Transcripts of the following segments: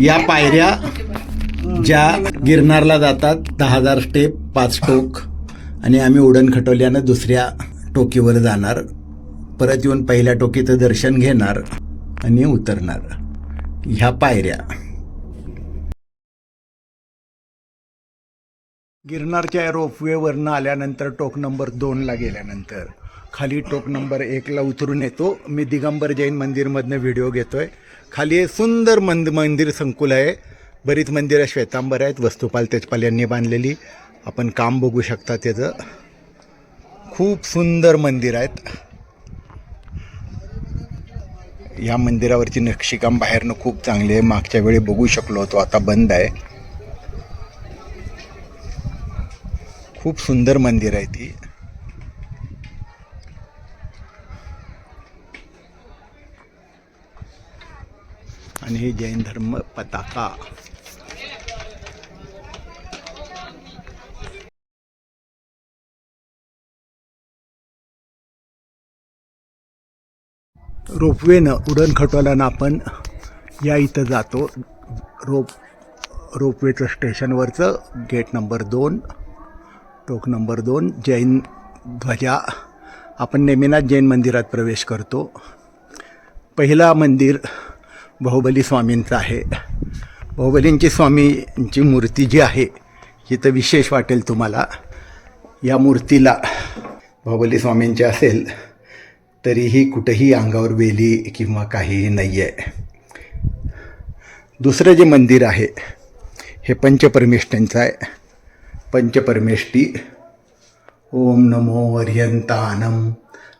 या पायऱ्या ज्या गिरनारला जातात 10,000 स्टेप 5 टोक आणि आम्ही उडण खटवल्यानं दुसऱ्या टोकीवर जाणार, परत येऊन पहिल्या टोकीचं दर्शन घेणार आणि उतरणार. ह्या पायऱ्या गिरनारच्या रोपवेवरनं आल्यानंतर टोक नंबर 2ला गेल्यानंतर खाली टोक नंबर 1ला उतरून येतो. मी दिगंबर जैन मंदिरमधनं व्हिडिओ घेतोय. खाली हे सुंदर मंदिर संकुल आहे. बरीच मंदिरं श्वेतांबर आहेत, वस्तुपाल तेजपाल यांनी बांधलेली. आपण काम बघू शकता त्याचं. खूप सुंदर मंदिर आहेत. या मंदिरावरची नक्षीकाम बाहेरनं खूप चांगली आहे. मागच्या वेळी बघू शकलो होतो, आता बंद आहे. खूप सुंदर मंदिर आहे ती. आणि हे जैन धर्म पताका. रोपवेनं उडण खटोल्यानं आपण या इथं जातो. रोपवेचं स्टेशनवरचं गेट नंबर 2, टोक नंबर 2, जैन ध्वजा. आपण नेमिनाथ जैन मंदिरात प्रवेश करतो. पहिला मंदिर बाहुबली स्वामींचं आहे. बाहुबलींची स्वामींची मूर्ती जी आहे ही तर विशेष वाटेल तुम्हाला. या मूर्तीला बाहुबली स्वामींची असेल तरीही कुठेही अंगावर वेली किंवा काहीही नाही आहे. दुसरं जे मंदिर आहे हे पंचपरमेष्ठींचं आहे. पंचपरमेष्ठी. ओम नमो अर्यंतानम,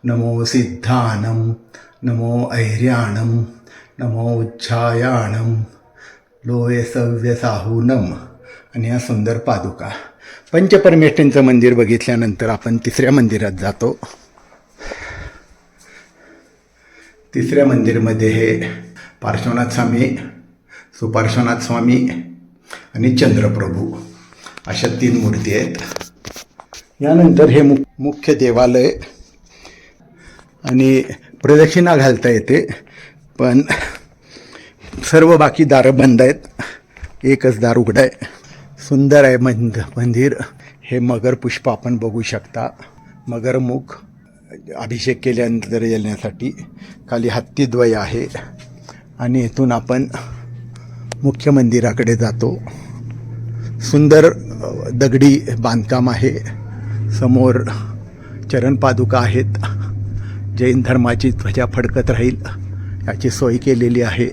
नमो सिद्धानम, नमो ऐर्याणम, नमो उच्छायाणम, लोये सव्य साहूनम. आणि या सुंदर पादुका. पंचपरमेष्ठींचं मंदिर बघितल्यानंतर आपण तिसऱ्या मंदिरात जातो. तिसऱ्या मंदिरमध्ये हे पार्श्वनाथ स्वामी, सुपार्श्वनाथ स्वामी आणि चंद्रप्रभू अशा 3 मूर्ती आहेत. यानंतर हे मुख्य देवालय. आणि प्रदक्षिणा घालता येते, पण सर्व बाकी दारं बंद आहेत. एकच दार उघडं आहे. सुंदर आहे मंदिर. हे मगर पुष्प आपण बघू शकता. मगरमुख अभिषेक केल्यानंतर येण्यासाठी. खाली हत्तीद्वय आहे. आणि इथून आपण मुख्य मंदिराकडे जातो. सुंदर दगडी बांधकाम आहे. समोर चरणपादुका आहेत. जैन धर्माची ध्वजा फडकत राहील याची सोय केलेली आहे.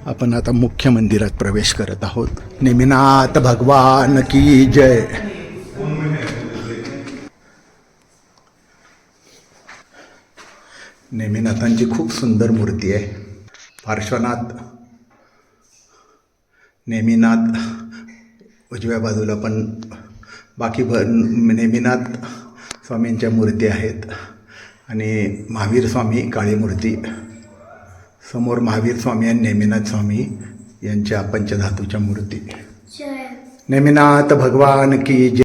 आपण आता मुख्य मंदिरात प्रवेश करत आहोत. नेमिनाथ भगवान की जय. नेमिनाथांची खूप सुंदर मूर्ती आहे. पार्श्वनाथ, नेमिनाथ उजव्या बाजूला, पण बाकी नेमिनाथ स्वामींच्या मूर्ती आहेत. आणि महावीर स्वामी काळी मूर्ती. समोर महावीर स्वामी आणि नेमिनाथ स्वामी यांच्या पंचधातूच्या मूर्ती. नेमिनाथ भगवान की जय.